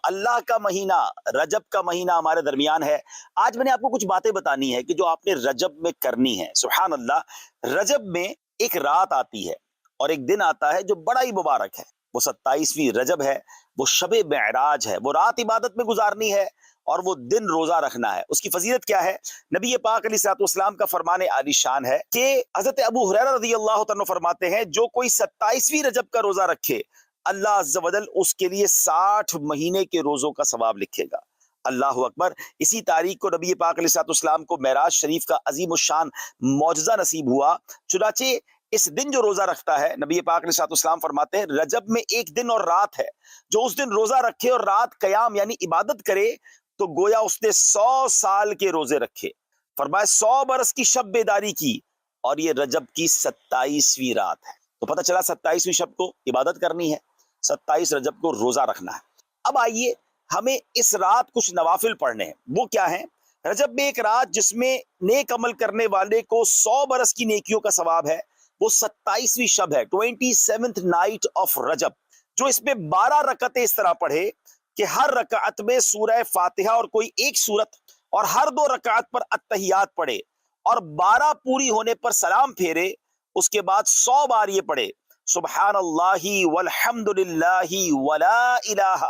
اللہ کا مہینہ رجب کا مہینہ ہمارے درمیان ہے. آج میں نے آپ کو کچھ باتیں بتانی ہے کہ جو آپ نے رجب میں کرنی ہے. سبحان اللہ، رجب میں ایک رات آتی ہے اور ایک دن آتا ہے جو بڑا ہی مبارک ہے. وہ 27ویں رجب ہے، وہ شب معراج ہے. وہ رات عبادت میں گزارنی ہے اور وہ دن روزہ رکھنا ہے. اس کی فضیلت کیا ہے؟ نبی پاک علیہ الصلوۃ والسلام کا فرمان عالی شان ہے کہ حضرت ابو ہریرہ رضی اللہ تعالیٰ فرماتے ہیں جو کوئی 27ویں رجب کا روزہ رکھے اللہ عز و جل اس کے لیے 60 مہینے کے روزوں کا ثواب لکھے گا. اللہ اکبر. اسی تاریخ کو نبی پاک علیہ الصلوۃ والسلام کو معراج شریف کا عظیم الشان معجزہ نصیب ہوا. چنانچہ اس دن جو روزہ رکھتا ہے، نبی پاک علیہ الصلوۃ والسلام فرماتے ہیں رجب میں ایک دن اور رات ہے، جو اس دن روزہ رکھے اور رات قیام یعنی عبادت کرے تو گویا اس نے 100 سال کے روزے رکھے. فرمایا 100 برس کی شب بیداری کی، اور یہ رجب کی 27ویں رات ہے. تو پتہ چلا 27ویں شب کو عبادت کرنی ہے، 27 رجب کو روزہ رکھنا ہے. اب آئیے ہمیں اس رات کچھ نوافل پڑھنے ہیں. وہ کیا ہیں؟ رجب میں ایک رات جس میں نیک عمل کرنے والے کو 100 برس کی نیکیوں کا ثواب ہے، وہ 27ویں شب ہے، 27th نائٹ آف رجب. جو اس میں 12 رکعتیں اس طرح پڑھے کہ ہر رکعت میں سورہ فاتحہ اور کوئی ایک سورت، اور ہر 2 رکعت پر التحیات پڑھے، اور 12 پوری ہونے پر سلام پھیرے. اس کے بعد 100 بار یہ پڑھے سبحان اللہ والحمد للہ ولا الہ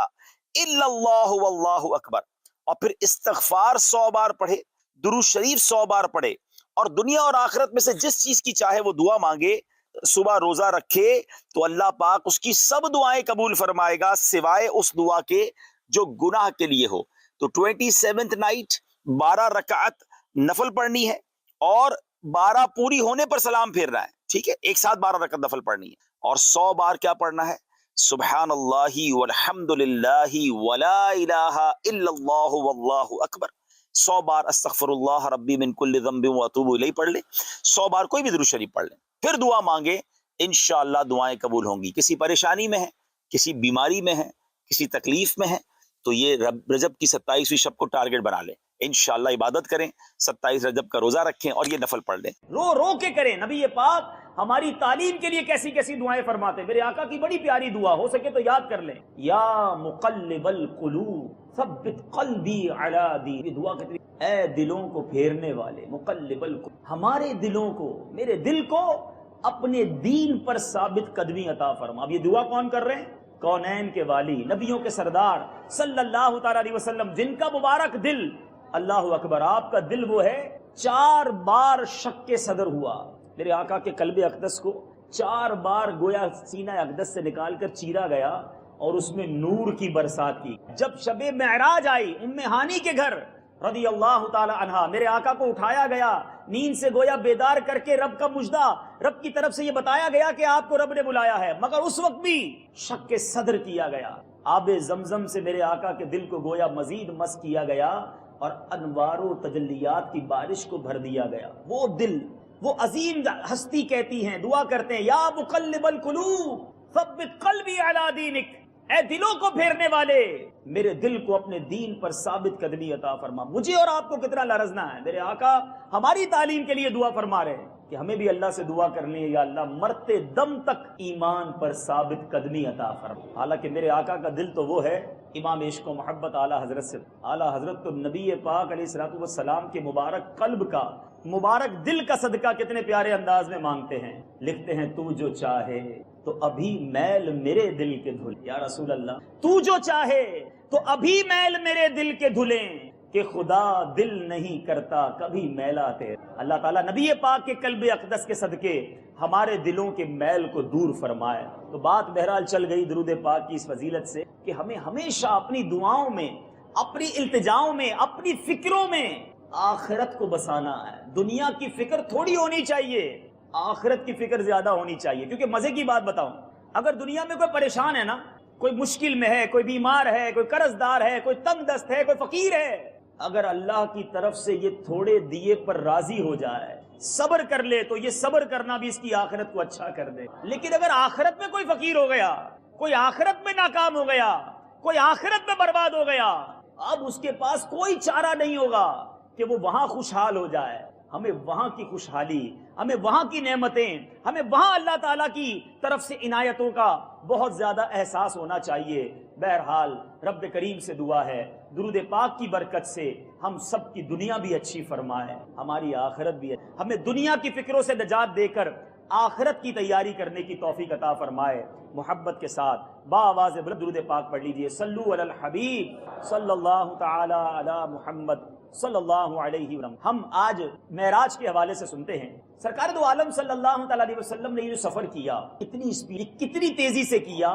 الا اللہ واللہ اکبر، اور پھر استغفار 100 بار پڑھے، درود شریف 100 بار پڑھے، اور دنیا اور آخرت میں سے جس چیز کی چاہے وہ دعا مانگے. صبح روزہ رکھے تو اللہ پاک اس کی سب دعائیں قبول فرمائے گا سوائے اس دعا کے جو گناہ کے لیے ہو. تو 27th نائٹ 12 رکعت نفل پڑھنی ہے اور 12 پوری ہونے پر سلام پھیرنا ہے. ٹھیک ہے، ایک ساتھ 12 رکعت نفل پڑھنی ہے، اور 100 بار کیا پڑھنا ہے؟ سبحان اللہ والحمد للہ ولا الہ الا اللہ واللہ اکبر. 100 بار استغفر اللہ ربی من کل ذنب واتوب الیہ پڑھ لیں. 100 بار کوئی بھی درود شریف پڑھ لیں، پھر دعا مانگے، انشاءاللہ دعائیں قبول ہوں گی. کسی پریشانی میں ہے، کسی بیماری میں ہے، کسی تکلیف میں ہے، تو یہ رجب کی 27ویں شب کو ٹارگٹ بنا لیں. انشاءاللہ عبادت کریں، 27 رجب کا روزہ رکھیں اور یہ نفل پڑھ لیں. رو رو کے کریں. نبی پاک ہماری تعلیم کے لیے کیسی کیسی دعائیں فرماتے. میرے آقا کی بڑی پیاری دعا، ہو سکے تو یاد کر لیں. یا مقلب القلوب ثبت قلبی علی دین. یہ دعا کتنی، اے دلوں کو پھیرنے والے، مقلب القلوب، ہمارے دلوں کو، میرے دل کو اپنے دین پر ثابت قدمی عطا فرما. اب یہ دعا کون کر رہے ہیں؟ کونین کے والی، نبیوں کے سردار صلی اللہ تعالی علیہ وسلم، جن کا مبارک دل، اللہ اکبر، آپ کا دل وہ ہے 4 بار شق کے صدر ہوا. میرے آقا کے قلب اقدس کو 4 بار گویا سینہ اقدس سے نکال کر چیرا گیا اور اس میں نور کی برسات کی. جب شب معراج آئی ام ہانی کے گھر رضی اللہ تعالی عنہا، میرے آقا کو اٹھایا گیا نیند سے گویا بیدار کر کے، رب کا مجدہ، رب کی طرف سے یہ بتایا گیا کہ آپ کو رب نے بلایا ہے، مگر اس وقت بھی شق کے صدر کیا گیا. آب زمزم سے میرے آقا کے دل کو گویا مزید مس کیا گیا اور انوار و تجلیات کی بارش کو بھر دیا گیا. وہ دل، وہ عظیم ہستی کہتی ہیں، دعا کرتے ہیں، یا مقلب القلوب ثبت قلبی علی دینک، اے دلوں کو پھیرنے والے، میرے دل کو اپنے دین پر ثابت قدمی عطا فرما. مجھے اور آپ کو کتنا لرزنا ہے. میرے آقا ہماری تعلیم کے لیے دعا فرما رہے ہیں کہ ہمیں بھی اللہ سے دعا کرنی ہے، یا اللہ مرتے دم تک ایمان پر ثابت قدمی عطا فرما. حالانکہ میرے آقا کا دل تو وہ ہے امام عشق و محبت اعلیٰ حضرت سے. اعلیٰ حضرت تو نبی پاک علیہ الصلوۃ والسلام کے مبارک قلب کا، مبارک دل کا صدقہ کتنے پیارے انداز میں مانگتے ہیں. لکھتے ہیں تو جو چاہے تو ابھی میل میرے دل کے دھل. یا رسول اللہ، تو جو چاہے تو ابھی میل میرے دل کے دھلیں، کہ خدا دل نہیں کرتا کبھی میلا تیرے. اللہ تعالیٰ نبی پاک کے قلب اقدس کے صدقے ہمارے دلوں کے میل کو دور فرمائے. تو بات بہرحال چل گئی درود پاک کی اس فضیلت سے کہ ہمیں ہمیشہ اپنی دعاؤں میں، اپنی التجاؤں میں، اپنی فکروں میں آخرت کو بسانا ہے. دنیا کی فکر تھوڑی ہونی چاہیے، آخرت کی فکر زیادہ ہونی چاہیے. کیونکہ مزے کی بات بتاؤں، اگر دنیا میں کوئی پریشان ہے نا، کوئی مشکل میں ہے، کوئی بیمار ہے، کوئی قرض دار ہے، کوئی تنگ دست ہے، کوئی فقیر ہے، اگر اللہ کی طرف سے یہ تھوڑے دیے پر راضی ہو جائے، صبر کر لے، تو یہ صبر کرنا بھی اس کی آخرت کو اچھا کر دے. لیکن اگر آخرت میں کوئی فقیر ہو گیا، کوئی آخرت میں ناکام ہو گیا، کوئی آخرت میں برباد ہو گیا، اب اس کے پاس کوئی چارہ نہیں ہوگا کہ وہ وہاں خوشحال ہو جائے. ہمیں وہاں کی خوشحالی، ہمیں وہاں کی نعمتیں، ہمیں وہاں اللہ تعالیٰ کی طرف سے عنایتوں کا بہت زیادہ احساس ہونا چاہیے. بہرحال رب کریم سے دعا ہے درود پاک کی برکت سے ہم سب کی دنیا بھی اچھی فرمائے، ہماری آخرت بھی ہے، ہمیں دنیا کی فکروں سے نجات دے کر آخرت کی تیاری کرنے کی توفیق عطا فرمائے۔ محبت کے ساتھ با آواز بلند درود پاک پڑھ لیجئے، صلو علی الحبیب صلی اللہ تعالی علی محمد صلی اللہ علیہ وسلم۔ ہم آج معراج کے حوالے سے سنتے ہیں، سرکار دو عالم صلی اللہ تعالی علیہ وسلم نے یہ جو سفر کیا کتنی اسپیڈ کتنی تیزی سے کیا۔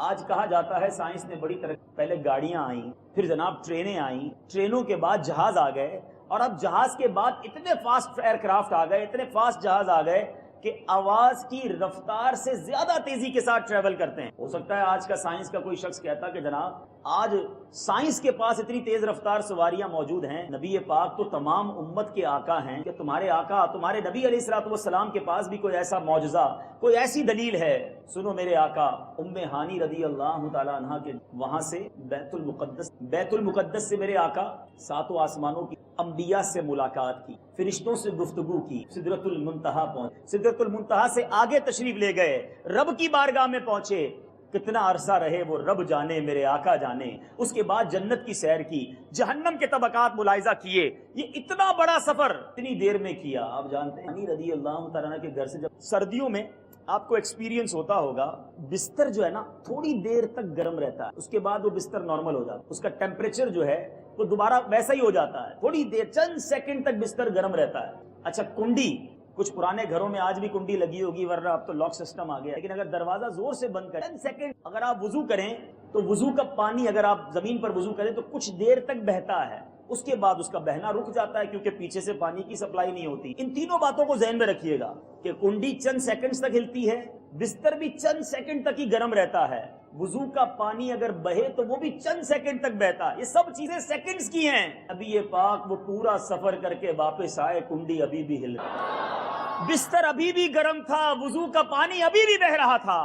آج کہا جاتا ہے سائنس نے بڑی ترقی، پہلے گاڑیاں آئیں، پھر جناب ٹرینیں آئیں، ٹرینوں کے بعد جہاز آ گئے، اور اب جہاز کے بعد اتنے فاسٹ ایئر کرافٹ آ گئے، اتنے فاسٹ جہاز آ گئے کہ آواز کی رفتار سے زیادہ تیزی کے ساتھ ٹریول کرتے ہیں۔ ہو سکتا ہے آج کا سائنس کا کوئی شخص کہتا کہ جناب آج سائنس کے پاس اتنی تیز رفتار سواریاں موجود ہیں، نبی پاک تو تمام امت کے آقا ہیں، کہ تمہارے آقا تمہارے نبی علیہ الصلوۃ والسلام کے پاس بھی کوئی ایسا معجزہ، کوئی ایسی دلیل ہے؟ سنو میرے آقا ام ہانی رضی اللہ تعالی عنہ کے وہاں سے بیت المقدس سے میرے آقا ساتوں آسمانوں کی انبیاء سے ملاقات کی، فرشتوں سے گفتگو کی، سدرۃ المنتہا پہنچے، سدرۃ المنتہا سے آگے تشریف لے گئے، رب کی بارگاہ میں پہنچے، کتنا عرصہ رہے وہ رب جانے، میرے آقا جانے۔ اس کے بعد جنت کی سیر کی، جہنم کے طبقات ملاحظہ کیے، یہ اتنا بڑا سفر اتنی دیر میں کیا۔ آپ جانتے ہیں علی رضی اللہ تعالیٰ کے گھر سے جب سردیوں میں آپ کو ایکسپیرینس ہوتا ہوگا، بستر جو ہے نا تھوڑی دیر تک گرم رہتا ہے، اس کے بعد وہ بستر نارمل ہو جاتا ہے، اس کا ٹیمپریچر جو ہے وہ دوبارہ ویسا ہی ہو جاتا ہے، تھوڑی دیر چند سیکنڈ تک بستر گرم رہتا ہے۔ اچھا کنڈی، کچھ پرانے گھروں میں آج بھی کنڈی لگی ہوگی، ورنہ اب تو لاک سسٹم آ گیا، لیکن اگر دروازہ زور سے بند کریں چند سیکنڈ اگر آپ وضو کریں تو وضو کا پانی اگر آپ زمین پر وضو کریں تو کچھ دیر تک بہتا ہے، اس کے بعد اس کا بہنا رک جاتا ہے کیونکہ پیچھے سے پانی کی سپلائی نہیں ہوتی۔ ان تینوں باتوں کو ذہن میں رکھیے گا کہ کنڈی چند سیکنڈز تک ہلتی ہے، بستر بھی چند سیکنڈ تک ہی گرم رہتا ہے، وضو کا پانی اگر بہے تو وہ بھی چند سیکنڈ تک بہتا ہے، یہ سب چیزیں سیکنڈز کی ہیں۔ ابھی یہ پاک وہ پورا سفر کر کے واپس آئے، کنڈی ابھی بھی ہل رہی، بستر ابھی بھی گرم تھا، وضو کا پانی ابھی بھی بہ رہا تھا۔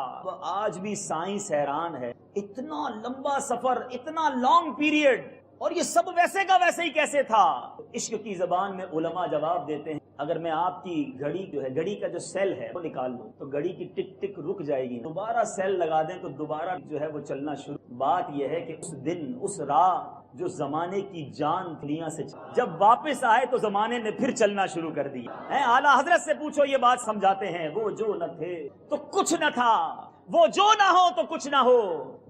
آج بھی سائنس حیران ہے، اتنا لمبا سفر، اتنا لانگ پیریڈ، اور یہ سب ویسے کا ویسے ہی کیسے تھا؟ عشق کی زبان میں علماء جواب دیتے ہیں، اگر میں آپ کی گھڑی جو ہے، گھڑی کا جو سیل ہے وہ نکال لوں تو گھڑی کی ٹک ٹک رک جائے گی، دوبارہ سیل لگا دیں تو دوبارہ جو ہے وہ چلنا شروع۔ بات یہ ہے کہ اس دن، اس راہ جو زمانے کی جان دنیا سے جب واپس آئے تو زمانے نے پھر چلنا شروع کر دیا۔ اعلیٰ حضرت سے پوچھو، یہ بات سمجھاتے ہیں، وہ جو نہ تھے تو کچھ نہ تھا، وہ جو نہ ہو تو کچھ نہ ہو،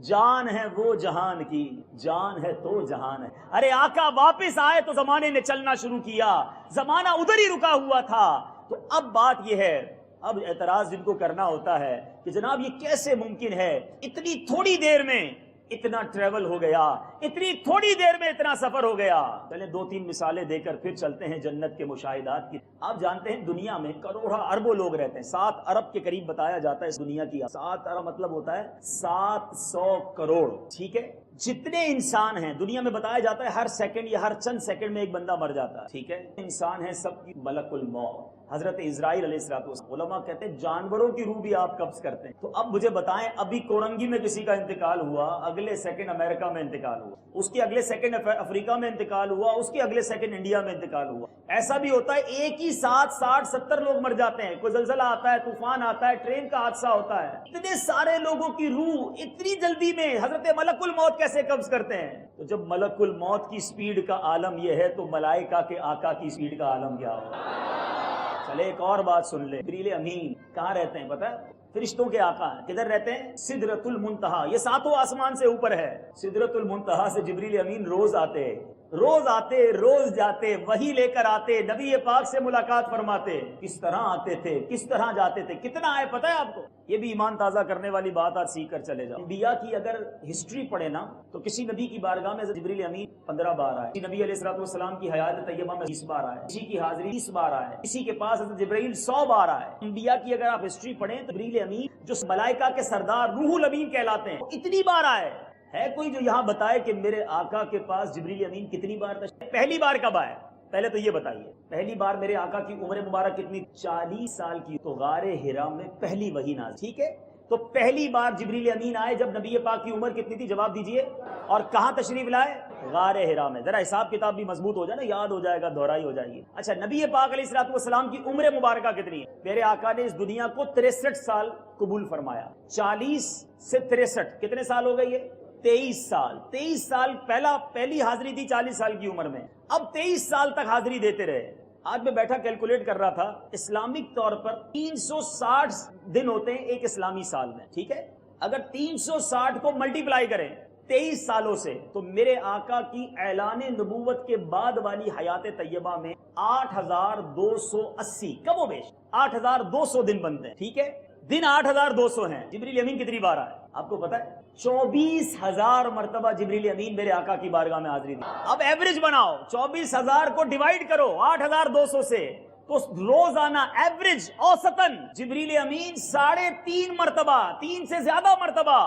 جان ہے وہ جہان کی، جان ہے تو جہان ہے۔ ارے آقا واپس آئے تو زمانے نے چلنا شروع کیا، زمانہ ادھر ہی رکا ہوا تھا۔ تو اب بات یہ ہے، اب اعتراض جن کو کرنا ہوتا ہے کہ جناب یہ کیسے ممکن ہے، اتنی تھوڑی دیر میں اتنا ٹریول ہو گیا، اتنی تھوڑی دیر میں اتنا سفر ہو گیا۔ چلیں دو تین مثالیں دے کر پھر چلتے ہیں جنت کے مشاہدات کی۔ آپ جانتے ہیں دنیا میں کروڑوں اربوں لوگ رہتے ہیں، 7 ارب کے قریب بتایا جاتا ہے اس دنیا کی۔ 7 ارب مطلب ہوتا ہے 700 کروڑ، ٹھیک ہے؟ جتنے انسان ہیں دنیا میں بتایا جاتا ہے ہر سیکنڈ یا ہر چند سیکنڈ میں ایک بندہ مر جاتا ہے، ٹھیک ہے؟ انسان ہے سب کی ملک الموت حضرت اسرائیل علیہ السلام۔ علماء کہتے ہیں جانوروں کی روح بھی آپ قبض کرتے ہیں۔ تو اب مجھے بتائیں، ابھی کورنگی میں کسی کا انتقال ہوا، اگلے سیکنڈ امریکہ میں انتقال ہوا، اس کے اگلے سیکنڈ افریقہ میں انتقال ہوا، اس کے اگلے سیکنڈ انڈیا میں انتقال ہوا۔ ایسا بھی ہوتا ہے ایک ہی ساتھ 60-70 لوگ مر جاتے ہیں، کوئی زلزلہ آتا ہے، طوفان آتا ہے، ٹرین کا حادثہ ہوتا ہے، اتنے سارے لوگوں کی روح اتنی جلدی میں حضرت ملک الموت کیسے قبض کرتے ہیں؟ تو جب ملک الموت کی سپیڈ کا عالم یہ ہے تو ملائکہ کے آقا کی سپیڈ کا عالم کیا ہوگا؟ چلے ایک اور بات سن لیں، جبریل امین کہاں رہتے ہیں پتہ ہے؟ فرشتوں کے آقا ہیں، کدھر رہتے ہیں؟ سدرۃ المنتہا، یہ 7 آسمان سے اوپر ہے۔ سدرۃ المنتہا سے جبریل امین روز آتے، روز جاتے، وہی لے کر آتے، نبی پاک سے ملاقات فرماتے۔ کس طرح آتے تھے، کس طرح جاتے تھے، کتنا آئے پتہ ہے آپ کو؟ یہ بھی ایمان تازہ کرنے والی بات آج سیکھ کر چلے جاؤ۔ انبیاء کی اگر ہسٹری پڑھے نا تو کسی نبی کی بارگاہ میں جبریل امین 15 بار آئے، کسی نبی علیہ السلام کی حیات طیبہ میں 20 بار آئے، کسی کی حاضری 20 بار آئے، کسی کے پاس حضرت جبرائیل 100 بار آئے۔ انبیاء کی اگر آپ ہسٹری پڑھیں تو جبریل امین جو ملائکہ کے سردار روح الامین کہلاتے ہیں، وہ اتنی بار آئے۔ ہے کوئی جو یہاں بتائے کہ میرے آقا کے پاس جبریل امین کتنی بار تشریف؟ پہلی بار کب آئے؟ پہلے تو یہ بتائیے، پہلی بار میرے آقا کی عمر مبارک کتنی؟ 40 سال کی، تو غار حرا میں پہلی وحی نازل، ٹھیک ہے؟ تو پہلی بار جبریل امین آئے جب نبی پاک کی عمر کتنی تھی؟ جواب دیجئے۔ اور کہاں تشریف لائے؟ غار حرا میں۔ ذرا حساب کتاب بھی مضبوط ہو جائے نا، یاد ہو جائے گا، دہرائی ہو جائے گی۔ اچھا نبی پاک علیہ السلام کی عمر مبارکہ کتنی ہے؟ میرے آقا نے اس دنیا کو 63 سال قبول فرمایا، 40 سے 63 کتنے سال ہو گئے؟ یہ 23 سال پہلی حاضری تھی 40 سال کی عمر میں، اب 23 سال تک حاضری دیتے رہے۔ آج میں بیٹھا کیلکولیٹ کر رہا تھا، اسلامک طور پر 360 دن ہوتے ہیں ایک اسلامی سال میں، ٹھیک ہے؟ اگر 360 کو ملٹیپلائی کریں 23 سالوں سے تو میرے آقا کی اعلان نبوت کے بعد والی حیات طیبہ میں 8280 کم و بیش 8200 دن بنتے ہیں، ٹھیک ہے؟ دن 8200 ہیں۔ جبریل امین کتنی بار آئے آپ کو پتا ہے؟ 24,000 مرتبہ جبریل امین میرے آقا کی بارگاہ میں حاضری دی۔ اب ایوریج بناؤ، 24,000 کو ڈیوائیڈ کرو 8,200 سے، تو روزانہ ایوریج اوسطاً جبریل امین 3.5 مرتبہ، 3 سے زیادہ مرتبہ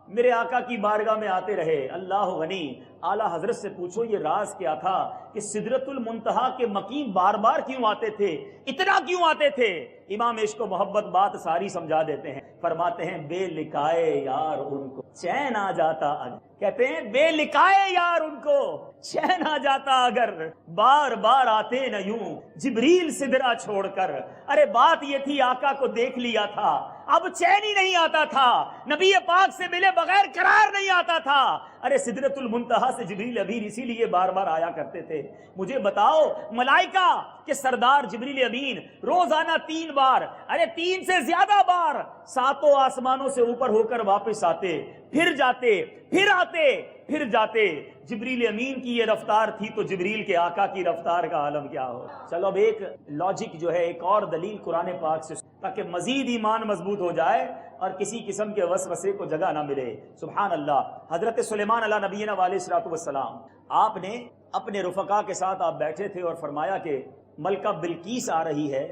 میرے آقا کی بارگاہ میں آتے رہے۔ اللہ غنی، اعلیٰ حضرت سے پوچھو یہ راز کیا تھا کہ سدرۃ المنتہا کے مقیم بار بار کیوں آتے تھے، اتنا کیوں آتے تھے؟ امام عشق و محبت بات ساری سمجھا دیتے ہیں، فرماتے ہیں بے لکھائے یار ان کو چین آ جاتا اگر، کہتے ہیں بے لکھائے یار ان کو چین آ جاتا اگر، بار بار آتے نہ یوں جبریل سدرا چھوڑ کر۔ ارے بات یہ تھی آقا کو دیکھ لیا تھا، اب چین ہی نہیں آتا تھا، نبی پاک سے ملے بغیر قرار نہیں آتا تھا۔ ارے سدرۃ المنتہا سے جبریل امین اسی لیے بار بار آیا کرتے تھے۔ مجھے بتاؤ ملائکہ کہ سردار جبریل امین روزانہ 3 بار، ارے 3 سے زیادہ بار 7 آسمانوں سے اوپر ہو کر واپس آتے، پھر جاتے، پھر آتے، پھر جاتے۔ جبریل امین کی یہ رفتار تھی تو جبریل کے آقا کی رفتار کا عالم کیا ہو۔ چلو اب ایک لاجک جو ہے، ایک اور دلیل قرآن پاک سے، تاکہ مزید ایمان مضبوط ہو جائے اور کسی قسم کے وسوسے کو جگہ نہ ملے۔ سبحان اللہ۔ حضرت سلیمان علیہ نبینا علیہ الصلوۃ والسلام، آپ نے اپنے رفقا کے ساتھ آپ بیٹھے تھے اور فرمایا کہ ملکہ بلقیس آ رہی ہے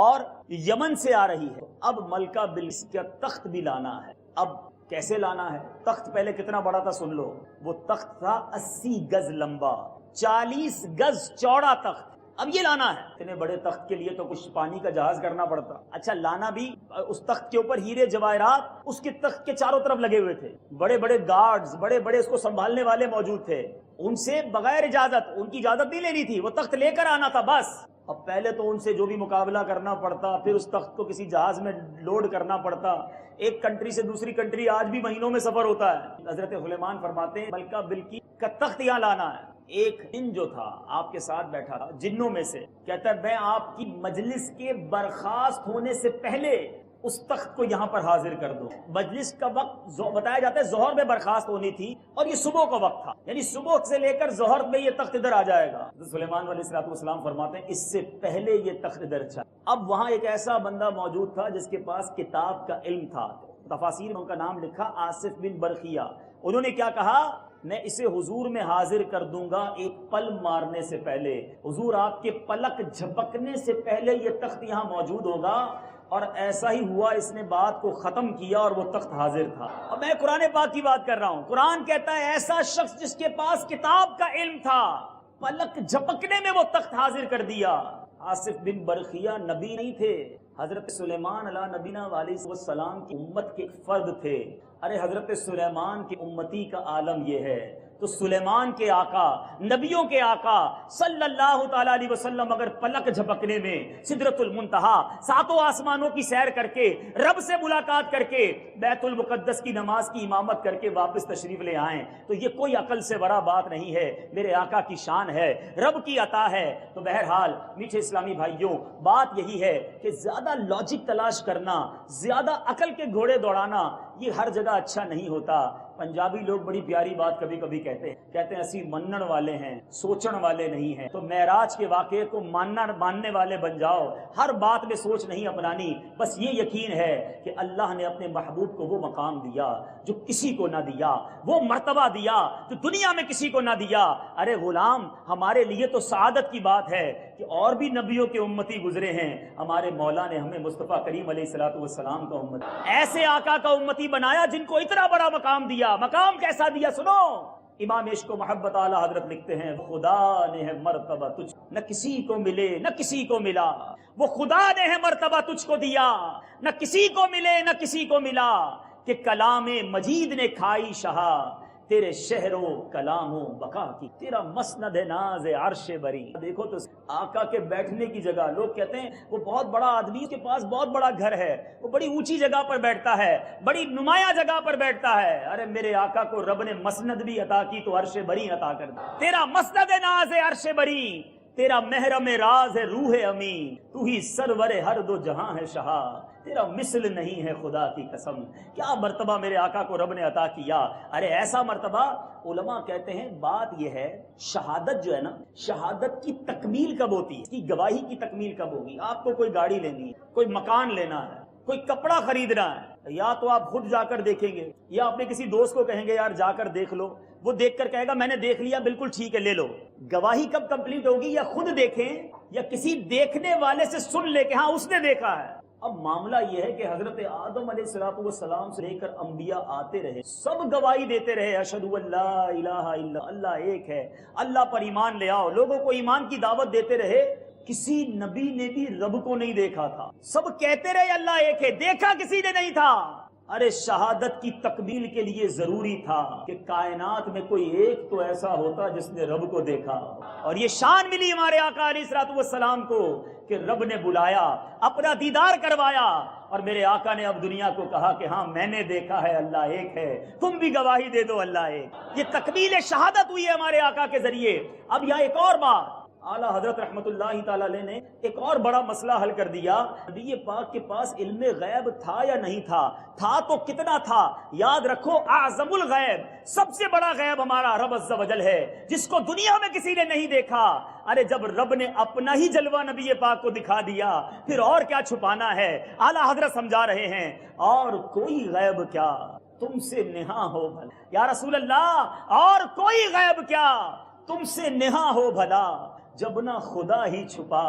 اور یمن سے آ رہی ہے، اب ملکہ بلقیس کا تخت بھی لانا ہے۔ اب کیسے لانا ہے؟ تخت پہلے کتنا بڑا تھا سن لو، وہ تخت تھا 80 گز لمبا، 40 گز چوڑا تخت۔ اب یہ لانا ہے، اتنے بڑے تخت کے لیے تو کچھ پانی کا جہاز کرنا پڑتا۔ اچھا لانا بھی، اس تخت کے اوپر ہیرے جواہرات اس کے تخت کے چاروں طرف لگے ہوئے تھے، بڑے بڑے گارڈز، بڑے بڑے اس کو سنبھالنے والے موجود تھے، ان سے بغیر اجازت، ان کی اجازت نہیں لینی تھی، وہ تخت لے کر آنا تھا بس۔ اب پہلے تو ان سے جو بھی مقابلہ کرنا پڑتا، پھر اس تخت کو کسی جہاز میں لوڈ کرنا پڑتا، ایک کنٹری سے دوسری کنٹری آج بھی مہینوں میں سفر ہوتا ہے۔ حضرت سلیمان فرماتے ہیں ملکہ بلقیس کا تخت یہاں لانا ہے۔ ایک جن جو تھا آپ کے ساتھ بیٹھا تھا جنوں میں سے، کہتا ہے میں آپ کی مجلس کے برخاست ہونے سے پہلے اس تخت کو یہاں پر حاضر کر دو۔ مجلس کا وقت بتایا جاتا ہے ظہر میں برخاست ہونی تھی اور یہ صبح کا وقت تھا، یعنی صبح سے لے کر ظہر میں یہ تخت ادھر آ جائے گا۔ سلیمان علیہ السلام فرماتے ہیں اس سے پہلے یہ تخت ادھر چلا۔ اب وہاں ایک ایسا بندہ موجود تھا جس کے پاس کتاب کا علم تھا، تفاسیر میں ان کا نام لکھا آصف بن برقیہ۔ انہوں نے کیا کہا؟ میں اسے حضور میں حاضر کر دوں گا ایک پل مارنے سے پہلے، حضور آپ کے پلک جھپکنے سے پہلے یہ تخت یہاں موجود ہوگا۔ اور ایسا ہی ہوا، اس نے بات کو ختم کیا اور وہ تخت حاضر تھا۔ اب میں قرآن پاک کی بات کر رہا ہوں، قرآن کہتا ہے ایسا شخص جس کے پاس کتاب کا علم تھا، پلک جھپکنے میں وہ تخت حاضر کر دیا۔ آصف بن برقیہ نبی نہیں تھے، حضرت سلیمان علیہ نبینا علیہ السلام کی امت کے ایک فرد تھے۔ ارے حضرت سلیمان کی امتی کا عالم یہ ہے، تو سلیمان کے آقا، نبیوں کے آقا صلی اللہ تعالی علیہ وسلم اگر پلک جھپکنے میں سدرۃ المنتہا 7 آسمانوں کی سیر کر کے، رب سے ملاقات کر کے، بیت المقدس کی نماز کی امامت کر کے واپس تشریف لے آئیں، تو یہ کوئی عقل سے بڑا بات نہیں ہے، میرے آقا کی شان ہے، رب کی عطا ہے۔ تو بہرحال میٹھے اسلامی بھائیوں، بات یہی ہے کہ زیادہ لاجک تلاش کرنا، زیادہ عقل کے گھوڑے دوڑانا یہ ہر جگہ اچھا نہیں ہوتا۔ پنجابی لوگ بڑی پیاری بات کبھی کبھی کہتے ہیں اسی منن والے ہیں، سوچن والے نہیں ہیں۔ تو معراج کے واقعے کو ماننے والے بن جاؤ، ہر بات میں سوچ نہیں اپنانی، بس یہ یقین ہے کہ اللہ نے اپنے محبوب کو وہ مقام دیا جو کسی کو نہ دیا، وہ مرتبہ دیا جو دنیا میں کسی کو نہ دیا۔ ارے غلام، ہمارے لیے تو سعادت کی بات ہے کہ اور بھی نبیوں کے امتی گزرے ہیں، ہمارے مولا نے ہمیں مصطفیٰ کریم علیہ الصلوۃ والسلام کا امتی، ایسے آقا کا امتی بنایا جن کو اتنا بڑا مقام دیا۔ مقام کیسا دیا سنو، امام عشق و محبت اعلیٰ حضرت لکھتے ہیں خدا نے ہے مرتبہ تجھ، نہ کسی کو ملے نہ کسی کو ملا، وہ خدا نے ہے مرتبہ تجھ کو دیا، نہ کسی کو ملے نہ کسی کو ملا، کہ کلام مجید نے کھائی شہا، تیرے شہر و کلام و بقا کی، تیرا مسند ناز عرش بری. دیکھو تو آقا کے بیٹھنے کی جگہ، لوگ کہتے ہیں وہ بہت بڑا آدمی، اس کے پاس بہت بڑا گھر ہے، وہ بڑی اونچی جگہ پر بیٹھتا ہے، بڑی نمایاں جگہ پر بیٹھتا ہے. ارے میرے آقا کو رب نے مسند بھی عطا کی تو عرش بری عطا کر دی. تیرا مسند ناز عرش بری، تیرا محرم راز ہے روح امین، تو ہی سرور ہر دو جہاں ہے شہا، تیرا مثل نہیں ہے خدا کی قسم. کیا مرتبہ میرے آقا کو رب نے عطا کیا. ارے ایسا مرتبہ، علماء کہتے ہیں بات یہ ہے، شہادت جو ہے نا، شہادت کی تکمیل کب ہوتی ہے، اس کی گواہی کی تکمیل کب ہوگی. آپ کو کوئی گاڑی لینی ہے، کوئی مکان لینا ہے، کوئی کپڑا خریدنا ہے، یا تو آپ خود جا کر دیکھیں گے یا اپنے کسی دوست کو کہیں گے یار جا کر دیکھ لو، وہ دیکھ کر کہے گا میں نے دیکھ لیا بالکل ٹھیک ہے لے لو. گواہی کب کمپلیٹ ہوگی؟ یا خود دیکھیں یا کسی دیکھنے والے سے سن لے کہ ہاں اس نے دیکھا ہے. اب معاملہ یہ ہے کہ حضرت آدم علیہ السلام سے لے کر انبیاء آتے رہے، سب گواہی دیتے رہے اشہد ان لا الہ الا اللہ ایک ہے، اللہ پر ایمان لے آؤ، لوگوں کو ایمان کی دعوت دیتے رہے. کسی نبی نے بھی رب کو نہیں دیکھا تھا، سب کہتے رہے اللہ ایک ہے، دیکھا کسی نے نہیں تھا. ارے شہادت کی تکمیل کے لیے ضروری تھا کہ کائنات میں کوئی ایک تو ایسا ہوتا جس نے رب کو دیکھا. اور یہ شان ملی ہمارے آقا علیہ السلام کو کہ رب نے بلایا، اپنا دیدار کروایا، اور میرے آقا نے اب دنیا کو کہا کہ ہاں میں نے دیکھا ہے اللہ ایک ہے، تم بھی گواہی دے دو اللہ ایک. یہ تکمیل شہادت ہوئی ہے ہمارے آقا کے ذریعے. اب یہاں ایک اور بات، اعلیٰ حضرت رحمت اللہ تعالی علیہ نے ایک اور بڑا مسئلہ حل کر دیا. نبی پاک کے پاس علم غیب تھا یا نہیں تھا؟ تھا تو کتنا تھا؟ یاد رکھو اعظم الغیب، سب سے بڑا غیب ہمارا رب عز و جل ہے، جس کو دنیا میں کسی نے نہیں دیکھا. ارے جب رب نے اپنا ہی جلوہ نبی پاک کو دکھا دیا پھر اور کیا چھپانا ہے. اعلیٰ حضرت سمجھا رہے ہیں اور کوئی غیب کیا تم سے نہاں ہو بھلا. یا رسول اللہ اور کوئی غیب کیا تم سے نہاں ہو بھلا، جب نہ خدا ہی چھپا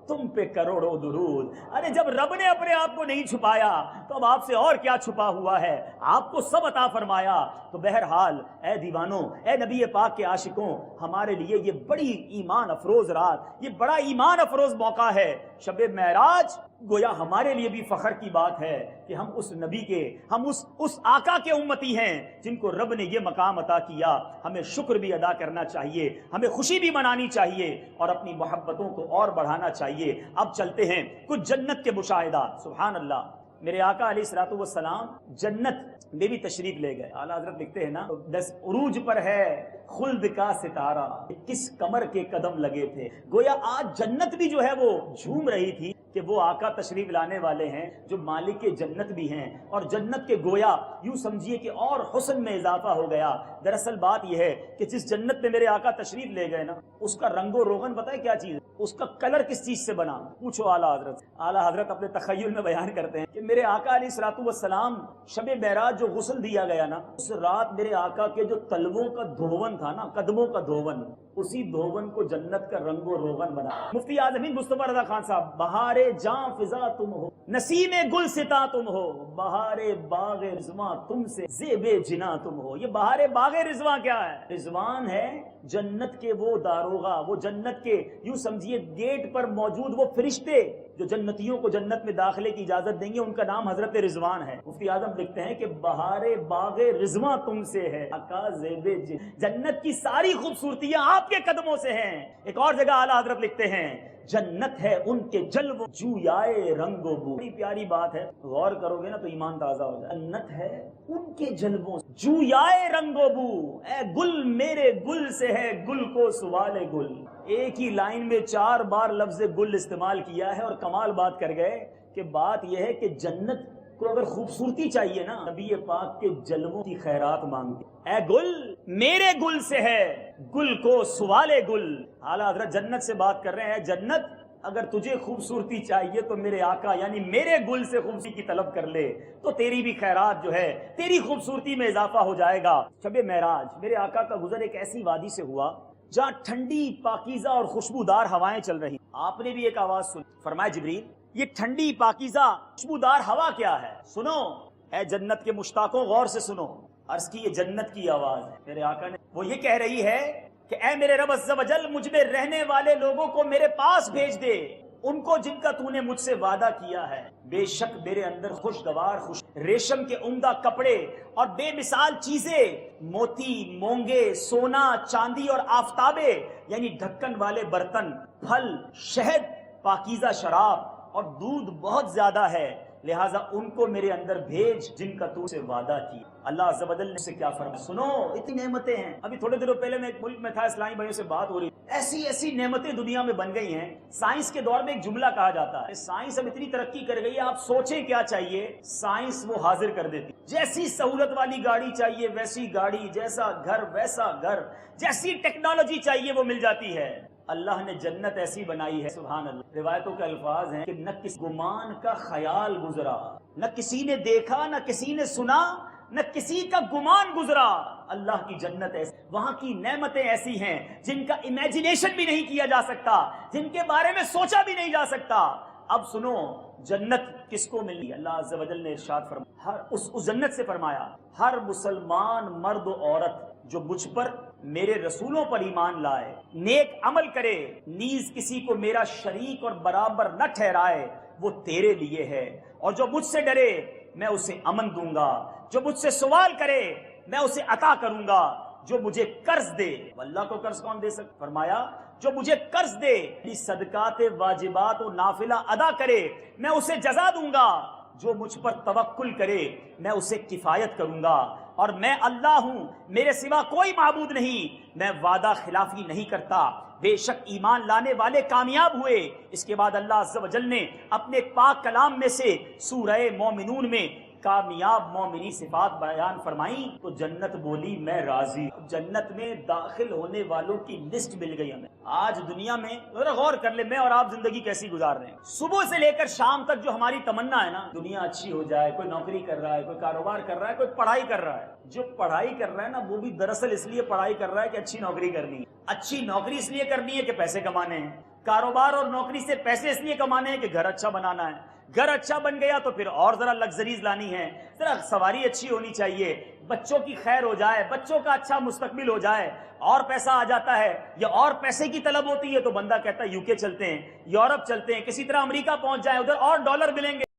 تم پہ کروڑوں درود. ارے جب رب نے اپنے آپ کو نہیں چھپایا تو اب آپ سے اور کیا چھپا ہوا ہے، آپ کو سب عطا فرمایا. تو بہرحال اے دیوانوں، اے نبی پاک کے عاشقوں، ہمارے لیے یہ بڑی ایمان افروز رات، یہ بڑا ایمان افروز موقع ہے. شب معراج گویا ہمارے لیے بھی فخر کی بات ہے کہ ہم اس نبی کے، ہم اس آقا کے امتی ہیں جن کو رب نے یہ مقام عطا کیا. ہمیں شکر بھی ادا کرنا چاہیے، ہمیں خوشی بھی منانی چاہیے اور اپنی محبتوں کو اور بڑھانا چاہیے. اب چلتے ہیں کچھ جنت کے مشاہدات. سبحان اللہ، میرے آقا علیہ السلام جنت میں بھی تشریف لے گئے. اعلیٰ حضرت لکھتے ہیں نا 10 عروج پر ہے خلد کا ستارہ، کس کمر کے قدم لگے تھے. گویا آج جنت بھی جو ہے وہ جھوم رہی تھی کہ وہ آقا تشریف لانے والے ہیں جو مالک جنت بھی ہیں. اور جنت کے گویا یوں سمجھیے کہ اور حسن میں اضافہ ہو گیا. دراصل بات یہ ہے کہ جس جنت میں میرے آقا تشریف لے گئے نا، اس کا رنگ و روغن پتہ ہے کیا چیز ہے؟ اس کا کلر کس چیز سے بنا؟ پوچھو اعلیٰ حضرت. اعلیٰ حضرت اپنے تخیل میں بیان کرتے ہیں کہ میرے آقا علیہ السلام شب معراج جو غسل دیا گیا نا، اس رات میرے آقا کے جو تلووں کا دھون تھا نا، قدموں کا دھون، اسی دھون کو جنت کا رنگ و روغن بنا. مفتی اعظم ہند مصطفیٰ رضا خان صاحب، بہار جاں فضا تم ہو، نسیم گل ستا تم ہو، بہار باغ رضواں تم سے زیب جنا تم ہو. یہ بہار باغ رضواں کیا ہے؟ رضوان ہے جنت کے وہ داروغہ، وہ جنت کے یوں سمجھیے گیٹ پر موجود وہ فرشتے جو جنتیوں کو جنت میں داخلے کی اجازت دیں گے، ان کا نام حضرت رضوان ہے. مفتی اعظم لکھتے ہیں کہ بہار باغ رضواں تم سے ہے، آقا زیب جنت کی ساری خوبصورتیاں آپ کے قدموں سے ہیں. ایک اور جگہ اعلیٰ حضرت لکھتے ہیں جنت ہے ان کے جلووں جویائے رنگ و بو. بڑی پیاری بات ہے، غور کرو گے نا تو ایمان تازہ ہو جائے. جنت ہے ان کے جلووں جویائے رنگ و بو، اے گل میرے گل سے ہے گل کو سوال گل. ایک ہی لائن میں 4 بار لفظ گل استعمال کیا ہے اور کمال بات کر گئے کہ بات یہ ہے کہ جنت کو اگر خوبصورتی چاہیے نا، نبی پاک کے جلووں کی خیرات مانگے. اے گل میرے گل سے ہے گل کو سوال گل. اعلیٰ حضرت جنت سے بات کر رہے ہیں. جنت اگر تجھے خوبصورتی چاہیے تو میرے آقا یعنی میرے گل سے خوبصورتی کی طلب کر لے تو تیری بھی خیرات جو ہے، تیری خوبصورتی میں اضافہ ہو جائے گا. شب معراج میرے آقا کا گزر ایک ایسی وادی سے ہوا جہاں ٹھنڈی پاکیزہ اور خوشبودار ہوائیں چل رہی. آپ نے بھی ایک آواز سنی. فرمایا جبریل یہ ٹھنڈی پاکیزہ خوشبودار ہوا کیا ہے؟ سنو اے جنت کے مشتاقوں، غور سے سنو. عرض کی یہ جنت کی آواز ہے. میرے آقا نے وہ یہ کہہ رہی ہے کہ اے میرے رب عز و جل، مجھ میں رہنے والے لوگوں کو میرے پاس بھیج دے. ان کو جن کا تو نے مجھ سے وعدہ کیا ہے، بے شک میرے اندر خوشگوار خوش ریشم کے عمدہ کپڑے اور بے مثال چیزیں، موتی، مونگے، سونا، چاندی اور آفتابے یعنی ڈھکن والے برتن، پھل، شہد، پاکیزہ شراب اور دودھ بہت زیادہ ہے، لہٰذا ان کو میرے اندر بھیج جن کا تو سے وعدہ کی۔ اللہ عز و جل نے سے کیا فرمایا، سنو اتنی نعمتیں ہیں۔ ابھی تھوڑے دنوں پہلے میں ایک ملک میں تھا، اسلامی بھائیوں سے بات ہو رہی، ایسی ایسی نعمتیں دنیا میں بن گئی ہیں۔ سائنس کے دور میں ایک جملہ کہا جاتا ہے، سائنس اب اتنی ترقی کر گئی ہے، آپ سوچیں کیا چاہیے سائنس وہ حاضر کر دیتی، جیسی سہولت والی گاڑی چاہیے ویسی گاڑی، جیسا گھر ویسا گھر، جیسی ٹیکنالوجی چاہیے وہ مل جاتی ہے۔ اللہ نے جنت ایسی بنائی ہے، سبحان اللہ۔ روایتوں کے الفاظ ہیں کہ نہ کسی گمان کا خیال گزرا، نہ کسی نے دیکھا، نہ کسی نے سنا، نہ کسی کا گمان گزرا۔ اللہ کی جنت ایسی، وہاں کی نعمتیں ایسی ہیں جن کا امیجنیشن بھی نہیں کیا جا سکتا، جن کے بارے میں سوچا بھی نہیں جا سکتا۔ اب سنو جنت کس کو ملی؟ اللہ عز و جل نے ارشاد فرمایا، اس جنت سے فرمایا، ہر مسلمان مرد و عورت جو مجھ پر میرے رسولوں پر ایمان لائے، نیک عمل کرے، نیز کسی کو میرا شریک اور برابر نہ ٹھہرائے، وہ تیرے لیے ہے، اور جو مجھ سے ڈرے میں اسے امن دوں گا، جو مجھ سے سوال کرے میں اسے عطا کروں گا، جو مجھے قرض دے، اللہ کو قرض کون دے سکتا؟ فرمایا جو مجھے قرض دے، صدقات واجبات و نافلہ ادا کرے میں اسے جزا دوں گا، جو مجھ پر توکل کرے میں اسے کفایت کروں گا، اور میں اللہ ہوں، میرے سوا کوئی معبود نہیں، میں وعدہ خلافی نہیں کرتا۔ بے شک ایمان لانے والے کامیاب ہوئے۔ اس کے بعد اللہ عز و جل نے اپنے پاک کلام میں سے سورہ مومنون میں کامیاب مومنی صفات بیان فرمائیں تو جنت بولی میں راضی۔ جنت میں داخل ہونے والوں کی لسٹ مل گئی ہمیں۔ آج دنیا میں ذرا غور کر لیں، میں اور آپ زندگی کیسی گزار رہے ہیں۔ صبح سے لے کر شام تک جو ہماری تمنا ہے نا، دنیا اچھی ہو جائے، کوئی نوکری کر رہا ہے، کوئی کاروبار کر رہا ہے، کوئی پڑھائی کر رہا ہے۔ جو پڑھائی کر رہا ہے نا وہ بھی دراصل اس لیے پڑھائی کر رہا ہے کہ اچھی نوکری کرنی ہے۔ اچھی نوکری اس لیے کرنی ہے کہ پیسے کمانے ہیں، کاروبار اور نوکری سے پیسے اس لیے کمانے ہیں کہ گھر اچھا بنانا ہے، گھر اچھا بن گیا تو پھر اور ذرا لگژریز لانی ہے، ذرا سواری اچھی ہونی چاہیے، بچوں کی خیر ہو جائے، بچوں کا اچھا مستقبل ہو جائے، اور پیسہ آ جاتا ہے یا اور پیسے کی طلب ہوتی ہے تو بندہ کہتا ہے UK چلتے ہیں، یورپ چلتے ہیں، کسی طرح امریکہ پہنچ جائے، ادھر اور ڈالر ملیں گے۔